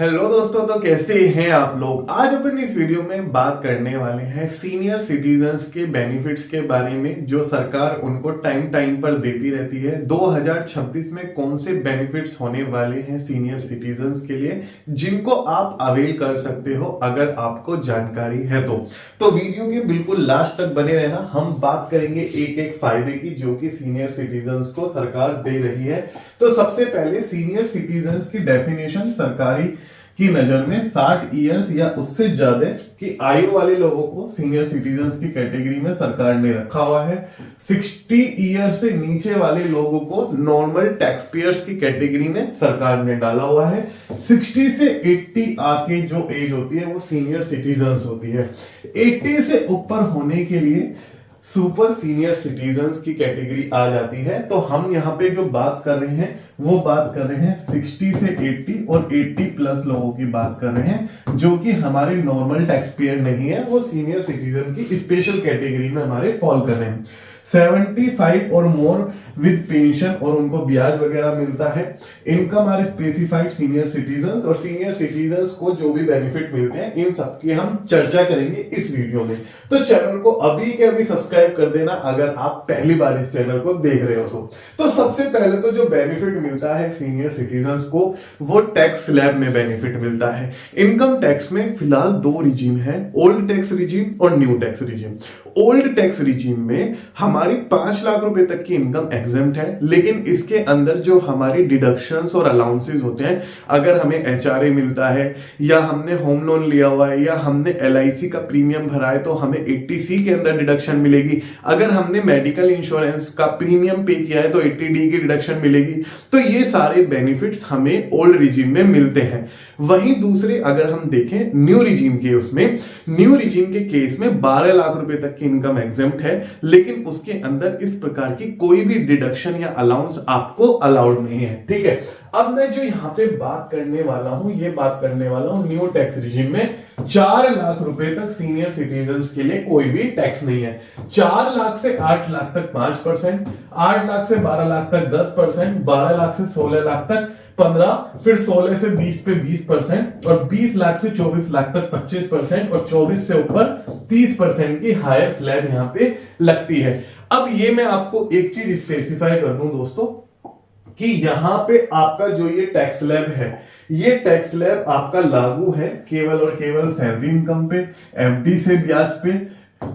Hello दोस्तों, तो कैसे हैं आप लोग। आज अपन इस वीडियो में बात करने वाले हैं सीनियर सिटीजन्स के बेनिफिट्स के बारे में जो सरकार उनको टाइम टाइम पर देती रहती है। 2026 में कौन से बेनिफिट्स होने वाले हैं सीनियर सिटीजन्स के लिए जिनको आप अवेल कर सकते हो अगर आपको जानकारी है तो वीडियो के बिल्कुल लास्ट तक बने रहना। हम बात करेंगे एक एक फायदे की जो कि सीनियर सिटीजन्स को सरकार दे रही है। तो सबसे पहले सीनियर सिटीजन्स की डेफिनेशन सरकारी की नजर में 60 इयर्स या उससे ज्यादा की आयु वाले लोगों को सीनियर सिटीजन्स की कैटेगरी में सरकार ने रखा हुआ है। 60 ईयर से नीचे वाले लोगों को नॉर्मल टैक्स पेयर्स की कैटेगरी में सरकार ने डाला हुआ है। 60 से 80 आके जो एज होती है वो सीनियर सिटीजन्स होती है। 80 से ऊपर होने के लिए सुपर सीनियर सिटीजन्स की कैटेगरी आ जाती है। तो हम यहाँ पे जो बात कर रहे हैं वो बात कर रहे हैं 60 से 80 और 80 प्लस लोगों की बात कर रहे हैं जो कि हमारे नॉर्मल टैक्स पेयर नहीं है, वो सीनियर सिटीजन की स्पेशल कैटेगरी में हमारे फॉल कर रहे हैं। 75 और मोर विद पेंशन और उनको ब्याज वगैरह मिलता है। Income are specified senior citizens, और सीनियर सिटीजन्स को जो भी बेनिफिट मिलते हैं इन सब की हम चर्चा करेंगे इस वीडियो में। तो चैनल को अभी के अभी सब्सक्राइब कर देना अगर आप पहली बार इस चैनल को देख रहे हो तो सबसे पहले तो जो बेनिफिट मिलता है सीनियर सिटीजन्स को वो टैक्स स्लैब में बेनिफिट मिलता है। इनकम टैक्स में फिलहाल दो रिजीम है, ओल्ड टैक्स रिजीम और new tax regime. Old tax regime में हमारी 5 लाख रुपए तक की इनकम एग्जेम्प्ट है, लेकिन इसके अंदर जो हमारी डिडक्शंस और अलाउंसेस होते हैं, अगर हमें एचआरए मिलता है या हमने होम लोन लिया हुआ है या हमने एलआईसी का प्रीमियम भरा है तो हमें 80C के अंदर डिडक्शन मिलेगी। अगर हमने मेडिकल इंश्योरेंस का प्रीमियम पे किया है तो 80D की डिडक्शन मिलेगी। तो ये सारे बेनिफिट्स हमें ओल्ड रिजीम में मिलते हैं। वहीं दूसरे अगर हम देखें न्यू रिजीम के, उसमें न्यू रिजीम के केस में 12 लाख रुपए तक की इनकम एग्जेम्प्ट है, लेकिन उसके अंदर इस प्रकार की कोई भी डिडक्शन या अलाउंस आपको अलाउड नहीं है। ठीक है, अब मैं जो यहां पे बात करने वाला हूं ये बात करने वाला हूं न्यू टैक्स रिजीम में 4 लाख रुपए तक सीनियर सिटीजन्स के लिए कोई भी टैक्स नहीं है। 4 लाख से 8 लाख तक 5%, 8 लाख से 12 लाख तक 10%, 12 लाख से 16 लाख तक 15, फिर 16 से 20 पे 20% और 20 लाख से 24 लाख तक 25% और 24 से ऊपर 30% की हायर स्लैब यहां पे लगती है। अब ये मैं आपको एक चीज स्पेसिफाई कर दूं दोस्तों कि यहां पे आपका जो ये टैक्स स्लैब है ये टैक्स स्लैब आपका लागू है केवल और केवल सैलरी इनकम पे, एफडी से ब्याज पे,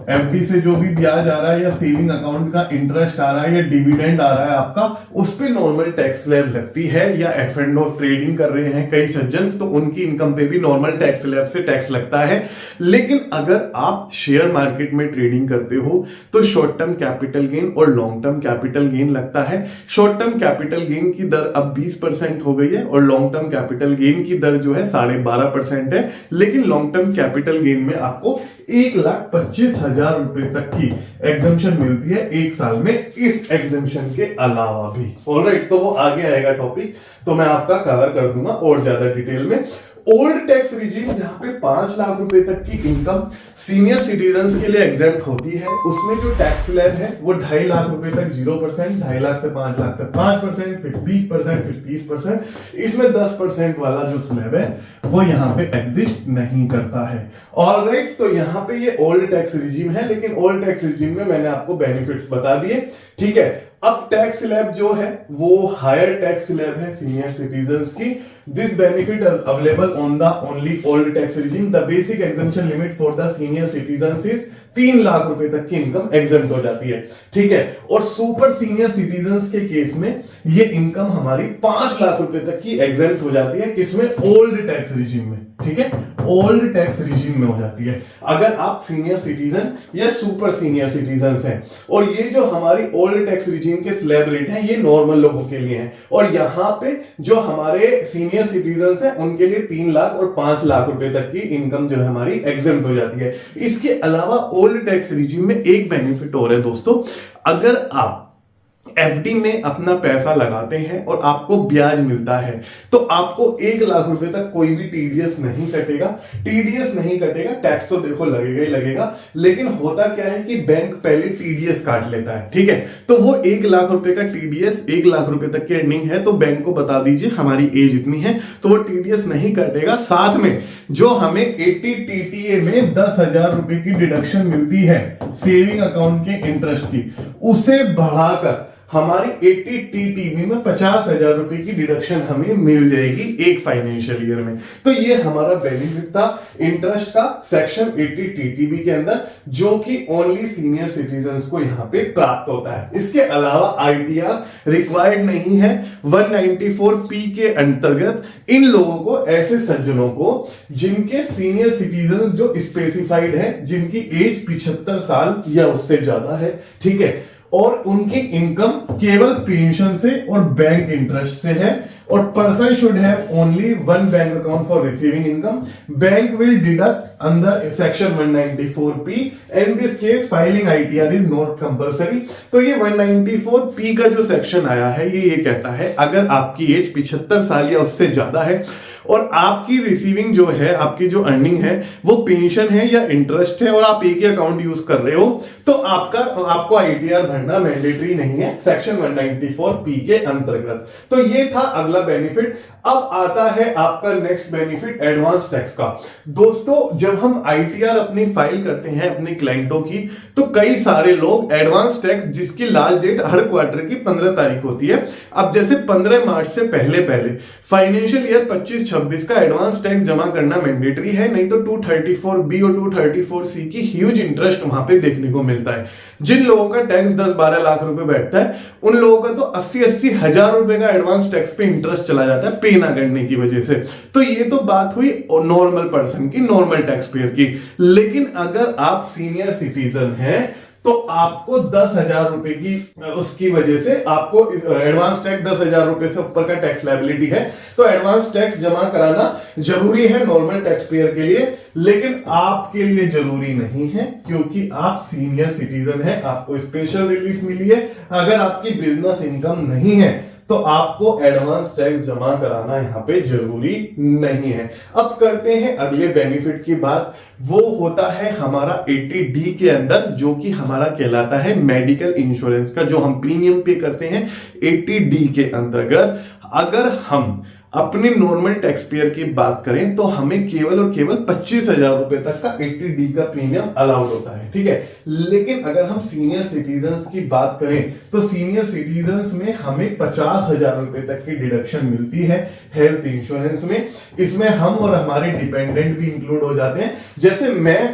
एफडी से जो भी ब्याज आ रहा है या सेविंग अकाउंट का इंटरेस्ट आ रहा है या डिविडेंड आ रहा है आपका, उस पे नॉर्मल टैक्स स्लैब लगती है। या F&O ट्रेडिंग कर रहे हैं कई सज्जन तो उनकी इनकम पे भी नॉर्मल टैक्स स्लैब से टैक्स लगता है। लेकिन अगर आप शेयर मार्केट में ट्रेडिंग करते हो तो शॉर्ट टर्म कैपिटल गेन और लॉन्ग टर्म कैपिटल गेन लगता है। शॉर्ट टर्म कैपिटल गेन की दर अब 20% हो गई है और लॉन्ग टर्म कैपिटल गेन की दर जो है 12.5% है। लेकिन लॉन्ग टर्म कैपिटल गेन में आपको 1,25,000 रुपए तक की एग्जेम्पशन मिलती है एक साल में, इस एग्जेम्पशन के अलावा भी। ऑलराइट, तो वो आगे आएगा टॉपिक, तो मैं आपका कवर कर दूंगा और ज्यादा डिटेल में। ओल्ड टैक्स रिजीम जहां पे 5 लाख रुपए तक की इनकम सीनियर सिटीजन्स के लिए एग्जेम्प्ट होती है, उसमें जो टैक्स स्लैब है वो 2.5 लाख रुपए तक 0%, 2.5 लाख से 5 लाख तक 5%, फिर 20%, फिर 30%। इसमें 10% वाला जो स्लैब है वो यहाँ पे एग्जिस्ट नहीं करता है। ऑलराइट, तो यहाँ पे ये ओल्ड टैक्स रिजीम है, लेकिन ओल्ड टैक्स रिजीम में मैंने आपको बेनिफिट्स बता दिए। ठीक है, अब टैक्स स्लैब जो है वो हायर टैक्स स्लैब है सीनियर सिटीजन्स की। This benefit is available on the only old tax regime. The basic exemption limit for the senior citizens is 3 lakh रुपए तक की इनकम एग्जेम्प्ट हो जाती है। ठीक है, और सुपर सीनियर सिटीजन्स के केस में ये इनकम हमारी 5 लाख रुपए तक की एग्जेम्प्ट हो जाती है। किसमें? ओल्ड टैक्स रिजीम में। ठीक है, ओल्ड टैक्स रिजीम में हो जाती है अगर आप सीनियर सिटीजन या सुपर सीनियर सिटीजन हैं। और ये जो हमारी ओल्ड टैक्स रिजीम के स्लैब रेट हैं ये नॉर्मल लोगों के लिए हैं, और यहां पे जो हमारे सीनियर सिटीजन हैं उनके लिए 3 लाख और 5 लाख रुपए तक की इनकम जो है हमारी एग्जेम्प्ट हो जाती है। इसके अलावा ओल्ड टैक्स रिजीम में एक बेनिफिट और है दोस्तों, अगर आप एफडी में अपना पैसा लगाते हैं और आपको ब्याज मिलता है, तो आपको 1 लाख रुपए तक कोई भी टीडीएस नहीं कटेगा। टीडीएस नहीं कटेगा, टैक्स तो देखो लगेगा ही लगेगा, लेकिन होता क्या है कि बैंक पहले टीडीएस काट लेता है, ठीक है। तो वो 1 लाख रुपए का टीडीएस, 1 लाख रुपए तक की अर्निंग है तो बैंक को बता दीजिए हमारी एज इतनी है, तो वो टीडीएस नहीं कटेगा। साथ में जो हमें 80 टीटीए में 10,000 रुपए की डिडक्शन मिलती है सेविंग अकाउंट के इंटरेस्ट की, उसे बढ़ाकर हमारी 80 टीटीवी में 50,000 रुपए की डिडक्शन हमें मिल जाएगी एक फाइनेंशियल ईयर में। तो ये हमारा बेनिफिट था इंटरेस्ट का सेक्शन 80 टीटीवी के अंदर, जो कि ओनली सीनियर सिटीजन्स को यहाँ पे प्राप्त होता है। इसके अलावा आईटीआर रिक्वायर्ड नहीं है। 194P के अंतर्गत इन लोगों को, ऐसे सज्जनों को जिनके सीनियर सिटीजन्स जो स्पेसिफाइड है, जिनकी एज 75 साल या उससे ज्यादा है, ठीक है, और उनकी इनकम केवल पेंशन से और बैंक इंटरेस्ट से है, और person should have only one bank account for receiving income. Bank will deduct under section 194P, in this case filing ITR is not compulsory. तो ये 194P का जो सेक्शन आया है ये कहता है अगर आपकी एज 75 साल या उससे ज्यादा है और आपकी रिसीविंग जो है, आपकी जो अर्निंग है वो पेंशन है या इंटरेस्ट है और आप एक ही अकाउंट यूज कर रहे हो, तो आपको आईटीआर भरना मैंडेटरी नहीं है सेक्शन 194P के अंतर्गत। तो ये था अगला बेनिफिट। अब आता है आपका नेक्स्ट बेनिफिट एडवांस टैक्स का। दोस्तों जब हम आईटीआर अपनी फाइल करते हैं अपने क्लाइंटों की, तो कई सारे लोग एडवांस टैक्स, जिसकी लास्ट डेट हर क्वार्टर की 15 तारीख होती है, अब जैसे 15 मार्च से पहले फाइनेंशियल ईयर 25-26 का एडवांस टैक्स जमा करना मैंडेटरी है, नहीं तो 234B और 234C की ह्यूज इंटरेस्ट वहां पे देखने को मिलता है। जिन लोगों का टैक्स 10-12 लाख रुपए बैठता है, उन लोगों का तो 80-80 हजार रुपए का एडवांस टैक्स पे इंटरेस्ट चला जाता है पे ना करने की वजह से। तो ये तो बात हुई नॉर्मल पर्सन की, नॉर्मल टैक्स पेयर की। लेकिन अगर आप सीनियर सिटीजन हैं तो आपको 10,000 रुपए की उसकी वजह से आपको एडवांस टैक्स 10,000 रुपए से ऊपर का टैक्स लायबिलिटी है, तो एडवांस टैक्स जमा कराना जरूरी है नॉर्मल टैक्स पेयर के लिए, लेकिन आपके लिए जरूरी नहीं है क्योंकि आप सीनियर सिटीजन हैं, आपको स्पेशल रिलीफ मिली है। अगर आपकी बिजनेस इनकम नहीं है तो आपको एडवांस टैक्स जमा कराना यहां पे जरूरी नहीं है। अब करते हैं अगले बेनिफिट की बात। वो होता है हमारा 80D के अंदर, जो कि हमारा कहलाता है मेडिकल इंश्योरेंस का, जो हम प्रीमियम पे करते हैं 80D के अंतर्गत। अगर हम अपनी नॉर्मल टैक्स पेयर की बात करें तो हमें केवल और केवल 25,000 रुपए तक का 80D का प्रीमियम अलाउड होता है, ठीक है। लेकिन अगर हम सीनियर सिटीजन्स की बात करें तो सीनियर सिटीजन्स में हमें 50,000 रुपए तक की डिडक्शन मिलती है हेल्थ इंश्योरेंस में। इसमें हम और हमारे डिपेंडेंट भी इंक्लूड हो जाते हैं। जैसे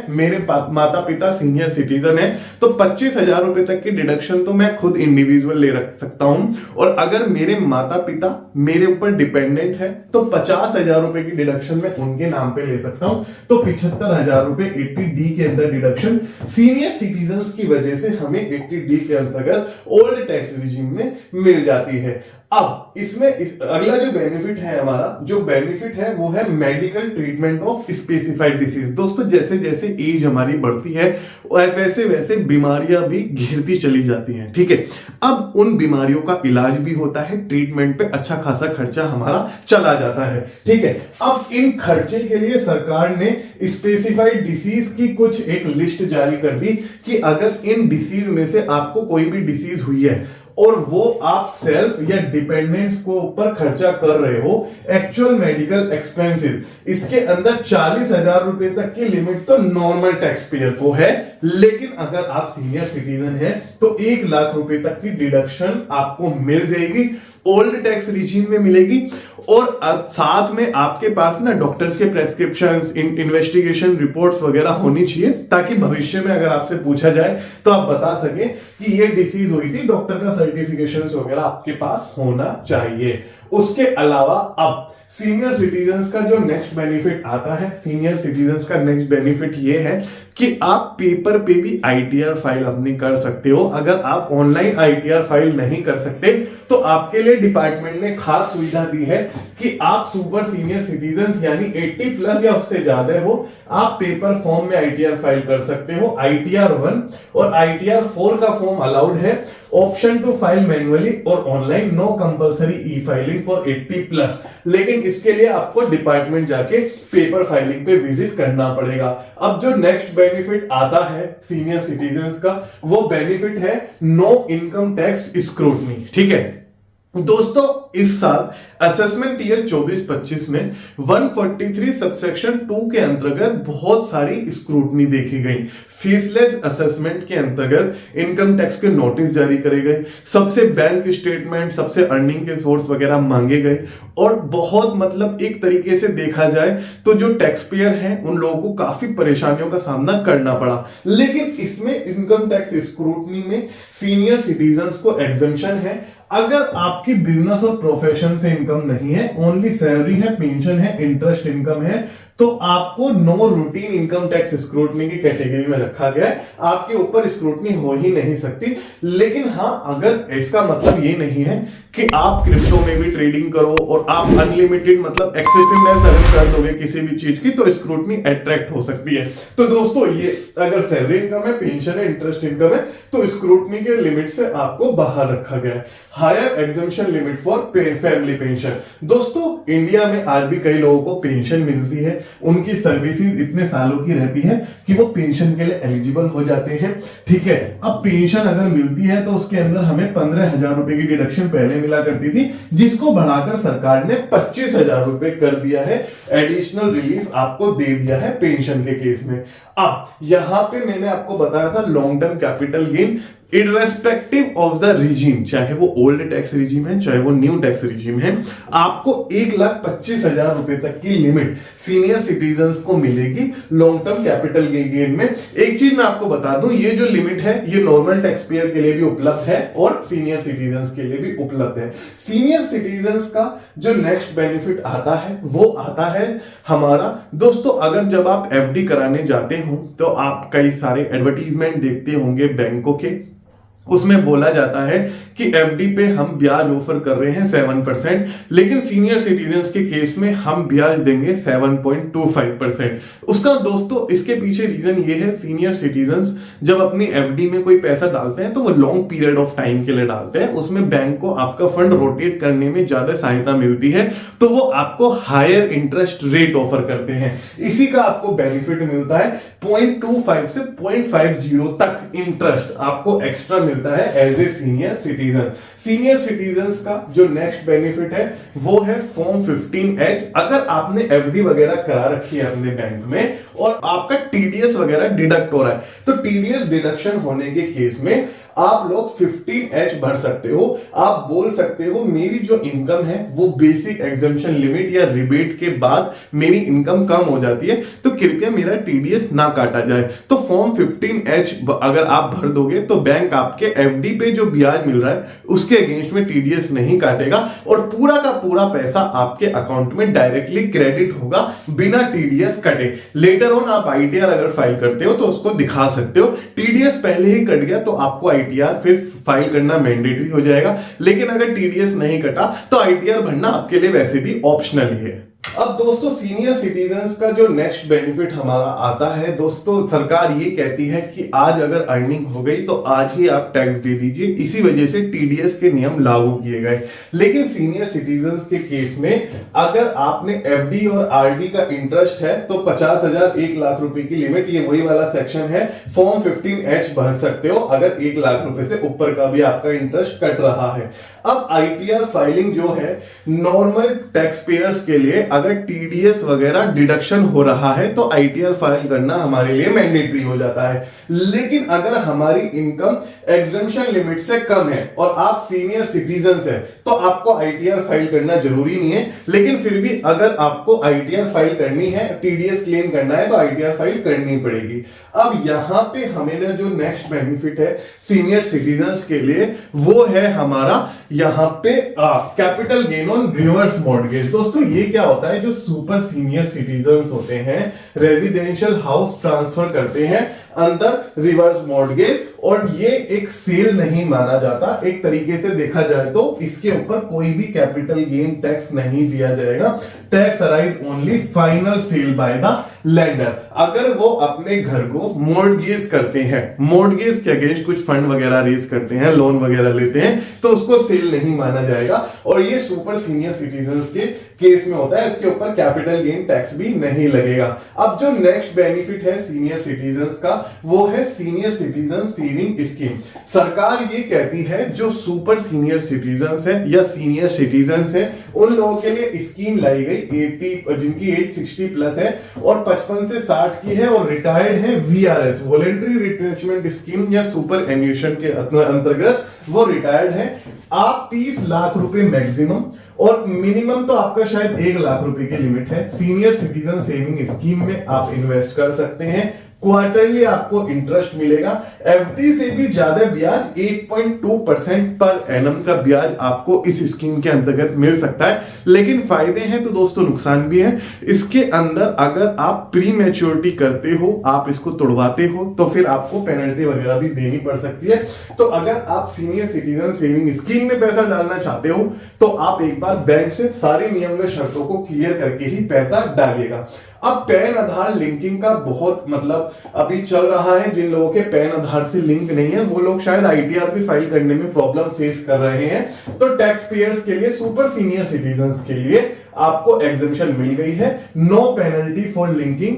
मेरे माता पिता सीनियर सिटीजन है तो 25,000 रुपए तक की डिडक्शन तो मैं खुद इंडिविजुअल ले रख सकता हूं, और अगर मेरे माता पिता मेरे ऊपर डिपेंडेंट है तो 50,000 रुपए की डिडक्शन मैं उनके नाम पे ले सकता हूं। तो 75,000 रुपए 80D के अंदर डिडक्शन सीनियर सिटीजन्स की वजह से हमें 80D के अंतर्गत ओल्ड टैक्स रिजीम में मिल जाती है। अब इसमें अगला जो बेनिफिट है हमारा, जो बेनिफिट है वो है medical treatment of specified disease. दोस्तों जैसे जैसे एज हमारी बढ़ती है वैसे वैसे बीमारियां भी घिरती चली जाती हैं, ठीक है। अब उन बीमारियों का इलाज भी होता है, ट्रीटमेंट पे अच्छा खासा खर्चा हमारा चला जाता है, ठीक है। अब इन खर्चे के लिए सरकार ने स्पेसिफाइड डिसीज की कुछ एक लिस्ट जारी कर दी कि अगर इन डिसीज में से आपको कोई भी डिसीज हुई है और वो आप सेल्फ या डिपेंडेंट्स को ऊपर खर्चा कर रहे हो, एक्चुअल मेडिकल एक्सपेंसेस, इसके अंदर 40,000 रुपए तक की लिमिट तो नॉर्मल टैक्स पेयर को है। लेकिन अगर आप सीनियर सिटीजन हैं तो 1 लाख रुपए तक की डिडक्शन आपको मिल जाएगी, ओल्ड टैक्स रिजीम में मिलेगी। और साथ में आपके पास ना डॉक्टर्स के प्रेस्क्रिप्शंस, इन्वेस्टिगेशन रिपोर्ट्स वगैरह होनी चाहिए, ताकि भविष्य में अगर आपसे पूछा जाए तो आप बता सके कि ये डिसीज हुई थी, डॉक्टर का सर्टिफिकेशन वगैरह आपके पास होना चाहिए। उसके अलावा अब सीनियर सिटीजन्स का जो नेक्स्ट बेनिफिट आता है, सीनियर सिटीजन्स का नेक्स्ट बेनिफिट ये है कि आप पेपर पे भी आईटीआर फाइल अपनी कर सकते हो। अगर आप ऑनलाइन आईटीआर फाइल नहीं कर सकते तो आपके लिए डिपार्टमेंट ने खास सुविधा दी है कि आप सुपर सीनियर सिटीजन यानी 80 प्लस या उससे ज्यादा हो, आप पेपर फॉर्म में आईटीआर फाइल कर सकते हो। आईटीआर 1 और आईटीआर 4 का फॉर्म अलाउड है। ऑप्शन टू फाइल मैन्युअली और online, no compulsory e filing for 80 plus. लेकिन इसके लिए आपको डिपार्टमेंट जाके पेपर फाइलिंग पे विजिट करना पड़ेगा। अब जो नेक्स्ट बेनिफिट आता है सीनियर सिटीजन्स का, वो बेनिफिट है नो इनकम टैक्स स्क्रूटनी। ठीक है दोस्तों, इस साल असेसमेंट ईयर 24-25 में 143 सबसेक्शन 2 के अंतर्गत बहुत सारी स्क्रूटनी देखी गई। फीसलेस असेसमेंट के अंतर्गत इनकम टैक्स के नोटिस जारी करे गए, सबसे बैंक स्टेटमेंट, सबसे अर्निंग के सोर्स वगैरह मांगे गए, और बहुत मतलब एक तरीके से देखा जाए तो जो टैक्स पेयर हैं उन लोगों को काफी परेशानियों का सामना करना पड़ा। लेकिन इसमें इनकम टैक्स स्क्रूटनी में सीनियर सिटीजन्स को एग्जम्पशन है। अगर आपकी बिजनेस और प्रोफेशन से इनकम नहीं है, ओनली सैलरी है, पेंशन है, इंटरेस्ट इनकम है, तो आपको no routine income tax scrutiny की कैटेगरी में रखा गया है। आपके ऊपर स्क्रूटनी हो ही नहीं सकती। लेकिन हाँ, अगर इसका मतलब ये नहीं है कि आप क्रिप्टो में भी ट्रेडिंग करो और आप अनलिमिटेड मतलब एक्सेसिवनेस अगर कर दोगे किसी भी चीज की, तो स्क्रूटनी अट्रैक्ट हो सकती है। तो दोस्तों, ये अगर सैलरी इनकम है, पेंशन है, इंटरेस्ट इनकम है, तो स्क्रूटनी के लिमिट से आपको बाहर रखा गया है। Higher exemption limit for family pension. दोस्तों, इंडिया में आज भी कई लोगों को पेंशन मिलती है, उनकी सर्विसेज इतने सालों की रहती है कि वो पेंशन के लिए एलिजिबल हो जाते हैं। ठीक है, अब पेंशन अगर मिलती है तो उसके अंदर हमें 15,000 रुपए की डिडक्शन पहले मिला करती थी, जिसको बढ़ाकर सरकार ने 25,000 रुपए कर दिया है। एडिशनल रिलीफ आपको दे दिया है पेंशन के केस में। अब यहां पे मैंने आपको बताया था long term capital gain irrespective of the regime, चाहे वो ओल्ड टैक्स रिजीम है चाहे वो न्यू टैक्स रिजीम है, आपको 1,25,000 रुपए तक की लिमिट सीनियर सिटीजन्स को मिलेगी लॉन्ग टर्म कैपिटल गेन में। एक चीज मैं आपको बता दूं, ये जो लिमिट है ये नॉर्मल टैक्स पेयर के लिए भी उपलब्ध है और सीनियर सिटीजन्स के लिए भी उपलब्ध है। सीनियर सिटीजन्स का जो नेक्स्ट बेनिफिट आता है वो आता है हमारा, दोस्तों, अगर जब आप एफडी कराने जाते हो तो आप कई सारे एडवर्टीजमेंट देखते होंगे बैंकों के, उसमें बोला जाता है कि एफडी पे हम ब्याज ऑफर कर रहे हैं 7%, लेकिन सीनियर सिटीजन्स के केस में हम ब्याज देंगे 7.25%। उसका दोस्तों इसके पीछे रीजन ये है, सीनियर सिटीजन्स जब अपनी एफडी में कोई पैसा डालते हैं तो वो लॉन्ग पीरियड ऑफ टाइम के लिए डालते हैं, उसमें बैंक को आपका फंड रोटेट करने में ज्यादा सहायता मिलती है, तो वो आपको हायर इंटरेस्ट रेट ऑफर करते हैं। इसी का आपको बेनिफिट मिलता है, 0.25 से 0.50 तक इंटरेस्ट आपको एक्स्ट्रा मिलता है as a senior citizen. Senior citizens का जो नेक्स्ट बेनिफिट है वो है फॉर्म 15H। अगर आपने एफडी वगैरह करा रखी है अपने बैंक में और आपका टीडीएस वगैरह डिडक्ट हो रहा है, तो टीडीएस डिडक्शन होने के केस में आप लोग 15H भर सकते हो। आप बोल सकते हो मेरी जो इनकम है वो बेसिक एग्जम्पशन लिमिट या रिबेट के बाद मेरी इनकम कम हो जाती है, तो कृपया मेरा टीडीएस ना काटा जाए। तो फॉर्म 15H अगर आप भर दोगे तो बैंक आपके एफडी पे जो ब्याज मिल रहा है उसके अगेंस्ट में टीडीएस नहीं काटेगा और पूरा का पूरा पैसा आपके अकाउंट में डायरेक्टली क्रेडिट होगा बिना टीडीएस कटे। लेटर ऑन आप आईटीआर अगर फाइल करते हो तो उसको दिखा सकते हो। टीडीएस पहले ही कट गया तो आपको आईटीआर फिर फाइल करना मैंडेटरी हो जाएगा, लेकिन अगर टीडीएस नहीं कटा तो आईटीआर भरना आपके लिए वैसे भी ऑप्शनल ही है। अब दोस्तों, सीनियर सिटीजन्स का जो नेक्स्ट बेनिफिट हमारा आता है, दोस्तों सरकार ये कहती है कि आज अगर अर्निंग हो गई तो आज ही आप टैक्स दे दीजिए, इसी वजह से टीडीएस के नियम लागू किए गए। लेकिन सीनियर सिटीजन्स के केस में अगर आपने एफडी और आरडी का इंटरेस्ट है तो 50,000 1 लाख रुपए की लिमिट, ये वही वाला सेक्शन है, फॉर्म 15H भर सकते हो अगर 1 लाख रुपए से ऊपर का भी आपका इंटरेस्ट कट रहा है। अब आईटीआर फाइलिंग जो है नॉर्मल टैक्स पेयर्स के लिए अगर टीडीएस वगैरह डिडक्शन हो रहा है तो आईटीआर फाइल करना हमारे लिए मैंडेटरी हो जाता है। लेकिन अगर हमारी इनकम एग्जम्पशन लिमिट से कम है और आप सीनियर सिटीजन्स हैं तो आपको आईटीआर फाइल करना जरूरी नहीं है, लेकिन फिर भी अगर आपको आईटीआर फाइल करनी है, टीडीएस क्लेम करना है, तो आईटीआर फाइल करनी पड़ेगी। अब यहां पे हमें जो नेक्स्ट बेनिफिट है सीनियर सिटीजन्स के लिए वो है हमारा यहां पे capital gain on reverse mortgage. दोस्तों ये क्या होता है, जो सुपर सीनियर सिटीजन्स होते हैं रेजिडेंशियल हाउस ट्रांसफर करते हैं अंदर रिवर्स मॉर्गेज, और ये एक सेल नहीं माना जाता। एक तरीके से देखा जाए तो इसके ऊपर कोई भी कैपिटल गेन टैक्स नहीं दिया जाएगा। Tax arise only final sale by the lender. अगर वो अपने घर को मॉर्गेज करते हैं, मॉर्गेज के अगेंस्ट कुछ फंड वगैरह रेज करते हैं, लोन वगैरह लेते हैं, तो उसको सेल नहीं माना जाएगा। और ये सुपर सीनियर सिटीजन्स के केस में होता है, इसके ऊपर कैपिटल गेन टैक्स भी नहीं लगेगा। अब जो नेक्स्ट बेनिफिट है सीनियर सिटीजन्स का, वो है सीनियर सिटीजन सेविंग स्कीम। सरकार ये कहती है जो सुपर सीनियर सिटीजन्स है या सीनियर सिटीजन्स है, उन लोगों के लिए स्कीम लाई गई 80, जिनकी एज 60 प्लस है और 55 से 60 की है और रिटायर्ड है, वीआरएस वॉलंटरी रिट्रेंचमेंट स्कीम या सुपर एन्यूशन के अंतर्गत वो रिटायर्ड है। आप 30 लाख रुपए मैक्सिमम और मिनिमम तो आपका शायद 1 लाख रुपए की लिमिट है, सीनियर सिटीजन सेविंग स्कीम में आप इन्वेस्ट कर सकते हैं। क्वार्टरली आपको इंटरेस्ट मिलेगा, एफडी से भी ज्यादा ब्याज 8.2% पर एनम का ब्याज आपको इस स्कीम के अंतर्गत मिल सकता है। लेकिन फायदे हैं तो दोस्तों नुकसान भी है। इसके अंदर अगर आप प्री मैच्योरिटी करते हो, आप इसको तोड़वाते हो, तो फिर आपको पेनल्टी वगैरह भी देनी पड़ सकती है। तो अगर आप सीनियर सिटीजन सेविंग स्कीम में पैसा डालना चाहते हो तो आप एक बार बैंक से सारे नियम व शर्तों को क्लियर करके ही पैसा डालिएगा। अब पैन आधार लिंकिंग का बहुत अभी चल रहा है। जिन लोगों के पैन आधार से लिंक नहीं है वो लोग शायद आईटीआर भी फाइल करने में प्रॉब्लम फेस कर रहे हैं। तो टैक्स पेयर्स के लिए, सुपर सीनियर सिटीजन्स के लिए आपको एग्जेम्पशन मिल गई है। No penalty for linking,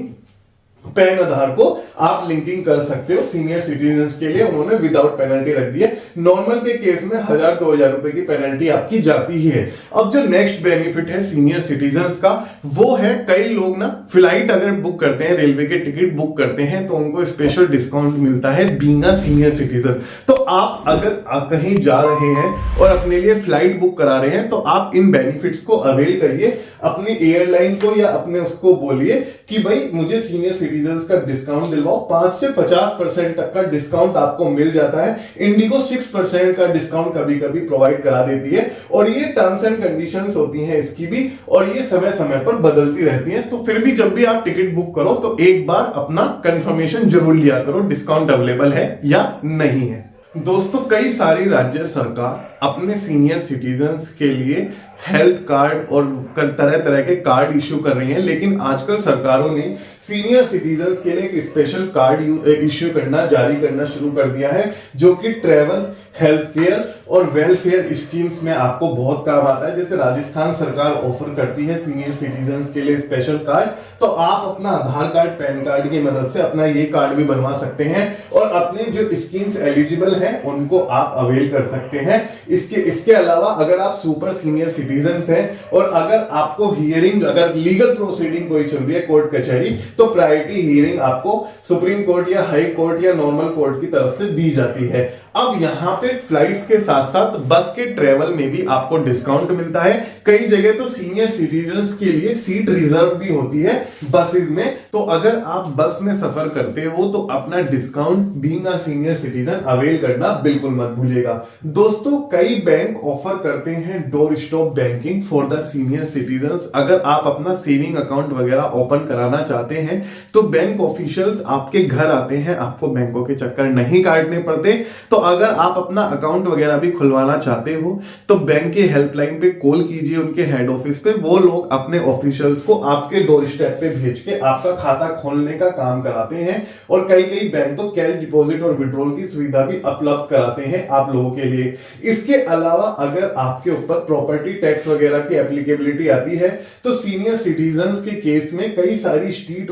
PAN Aadhaar को आप लिंकिंग कर सकते हो सीनियर सिटीजन्स के लिए, उन्होंने विदाउट पेनल्टी रख दी है। नॉर्मल के केस में 1000-2000 रुपए की पेनल्टी आपकी जाती ही है। अब जो नेक्स्ट बेनिफिट है सीनियर सिटीजन्स का, वो है कई लोग ना फ्लाइट अगर बुक करते हैं, रेलवे के टिकट बुक करते हैं, तो उनको स्पेशल डिस्काउंट मिलता है बीइंग अ सीनियर सिटीजन। तो आप अगर कहीं जा रहे हैं और अपने लिए फ्लाइट बुक करा रहे हैं तो आप इन बेनिफिट्स को अवेल करिए। अपनी एयरलाइन को या अपने उसको बोलिए कि भाई मुझे सीनियर सिटीजन्स का डिस्काउंट दिलवाओ। 5 से 50% तक का डिस्काउंट आपको मिल जाता है। इंडिगो 6% का डिस्काउंट कभी कभी प्रोवाइड करा देती है, और ये टर्म्स एंड कंडीशंस होती हैं इसकी भी, और ये समय समय पर बदलती रहती हैं। तो फिर भी जब भी आप टिकट बुक करो तो एक बार अपना कंफर्मेशन जरूर लिया करो, डिस्काउंट अवेलेबल है या नहीं है। दोस्तों, कई सारी राज्य सरकार अपने सीनियर सिटीजन्स के लिए हेल्थ कार्ड और तरह तरह के कार्ड इश्यू कर रही हैं, लेकिन आजकल सरकारों ने सीनियर सिटीजन्स के लिए एक स्पेशल कार्ड इश्यू करना, जारी करना शुरू कर दिया है, जो कि ट्रेवल, हेल्थ केयर और वेलफेयर स्कीम्स में आपको बहुत काम आता है। जैसे राजस्थान सरकार ऑफर करती है सीनियर सिटीजन्स के लिए स्पेशल कार्ड, तो आप अपना आधार कार्ड, पैन कार्ड की मदद से अपना ये कार्ड भी बनवा सकते हैं और अपने जो स्कीम्स एलिजिबल हैं उनको आप अवेल कर सकते हैं। इसके अलावा अगर आप सुपर सीनियर सिटीजन्स हैं और अगर आपको हियरिंग, अगर लीगल प्रोसीडिंग कोई चल रही है कोर्ट कचहरी, तो प्रायोरिटी हियरिंग आपको सुप्रीम कोर्ट या हाई कोर्ट या नॉर्मल कोर्ट की तरफ से दी जाती है। अब यहां पे फ्लाइट्स के साथ साथ बस के ट्रेवल में भी आपको डिस्काउंट मिलता है। कई जगह तो सीनियर सिटीजन्स के लिए सीट रिजर्व भी होती है बसेस में, तो अगर आप बस में सफर करते हो तो अपना discount being a senior citizen avail करना बिल्कुल मत भूलिएगा। दोस्तों, कई बैंक ऑफर करते हैं door stop banking for the senior citizens. अगर आप अपना सेविंग अकाउंट वगैरह ओपन कराना चाहते हैं तो बैंक ऑफिशियल्स आपके घर आते हैं, आपको बैंकों के चक्कर नहीं काटने पड़ते। तो अगर आप अपना अकाउंट वगैरह भी खुलवाना चाहते हो तो बैंक के हेल्पलाइन पे कॉल कीजिए, उनके हेड ऑफिस पे। वो लोग अपने ऑफिशियल्स को आपके डोर स्टेप पे भेज के आपका खाता खोलने का काम कराते हैं, और कई बैंक तो कैश डिपॉजिट और विड्रॉल की सुविधा भी उपलब्ध कराते हैं आप लोगों के लिए। इसके अलावा अगर आपके ऊपर प्रॉपर्टी टैक्स वगैरह की एप्लीकेबिलिटी आती है तो सीनियर सिटीजन्स के केस में कई सारी स्टेट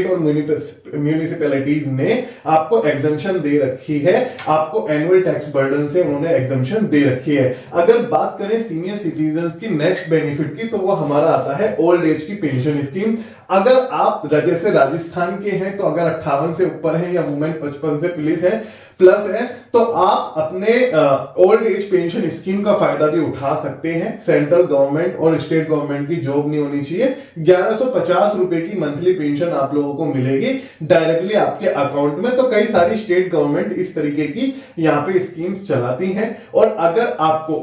और म्यूनिसिपैलिटीज ने आपको एग्जम्पशन दे रखी है, आपको एनुअल टैक्स बर्डन से उन्होंने एग्जम्पशन दे रखी है। अगर बात करें सीनियर सिटीजन्स की नेक्स्ट बेनिफिट की, तो वो हमारा आता है ओल्ड एज की पेंशन स्कीम। अगर आप जैसे राजस्थान के हैं तो अगर 58 से ऊपर है या वुमेन 55 से प्लस है तो आप अपने ओल्ड एज पेंशन स्कीम का फायदा भी उठा सकते हैं। सेंट्रल गवर्नमेंट और स्टेट गवर्नमेंट की जॉब नहीं होनी चाहिए। 1150 रुपए की मंथली पेंशन आप लोगों को मिलेगी डायरेक्टली आपके अकाउंट में। तो कई सारी स्टेट गवर्नमेंट इस तरीके की यहाँ पे स्कीम्स चलाती हैं। और अगर आपको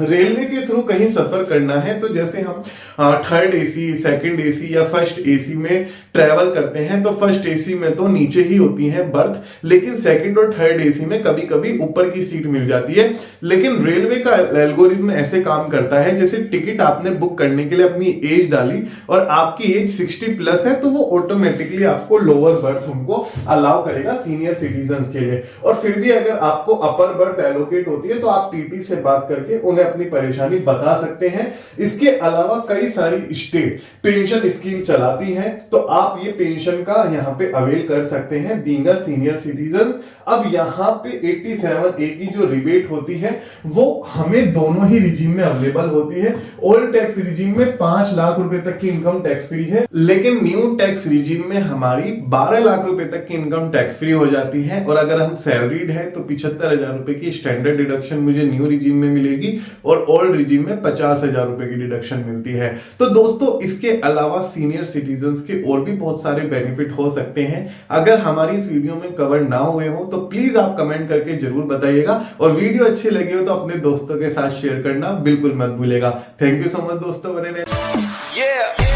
रेलवे के थ्रू कहीं सफर करना है, तो जैसे हम थर्ड एसी, सेकंड एसी या फर्स्ट एसी में ट्रेवल करते हैं, तो फर्स्ट एसी में तो नीचे ही होती है बर्थ, लेकिन सेकंड और थर्ड एसी में कभी कभी ऊपर की सीट मिल जाती है। लेकिन रेलवे का एल्गोरिथम ऐसे काम करता है, जैसे टिकट आपने बुक करने के लिए अपनी एज डाली और आपकी एज 60 प्लस है, तो वो ऑटोमेटिकली आपको लोअर बर्थ उनको अलाउ करेगा सीनियर सिटीजन के लिए। और फिर भी अगर आपको अपर बर्थ एलोकेट होती है, तो आप टीटी से बात करके उन्हें अपनी परेशानी बता सकते हैं। इसके अलावा कई सारी स्टेट पेंशन स्कीम चलाती हैं, तो आप ये पेंशन का यहाँ पे अवेल कर सकते हैं बीइंग अ सीनियर सिटीजन। अब यहाँ पे 87A की जो रिबेट होती है वो हमें दोनों ही रिजीम में अवेलेबल होती है। ओल्ड टैक्स रिजीम में 5 लाख रुपए तक की इनकम टैक्स फ्री है, लेकिन न्यू टैक्स रिजीम में हमारी 12 लाख रुपए तक की इनकम टैक्स फ्री हो जाती है। और अगर हम सैलरीड है तो 75,000 रुपए की स्टैंडर्ड डिडक्शन मुझे न्यू रिजीम में मिलेगी और ओल्ड रिजीम में 50,000 रुपए की डिडक्शन मिलती है। तो दोस्तों, इसके अलावा सीनियर सिटीजन के और भी बहुत सारे बेनिफिट हो सकते हैं। अगर हमारी इस वीडियो में कवर ना हुए हो तो प्लीज आप कमेंट करके जरूर बताइएगा, और वीडियो अच्छी लगी हो तो अपने दोस्तों के साथ शेयर करना बिल्कुल मत भूलिएगा। थैंक यू सो मच दोस्तों, बने रहिए।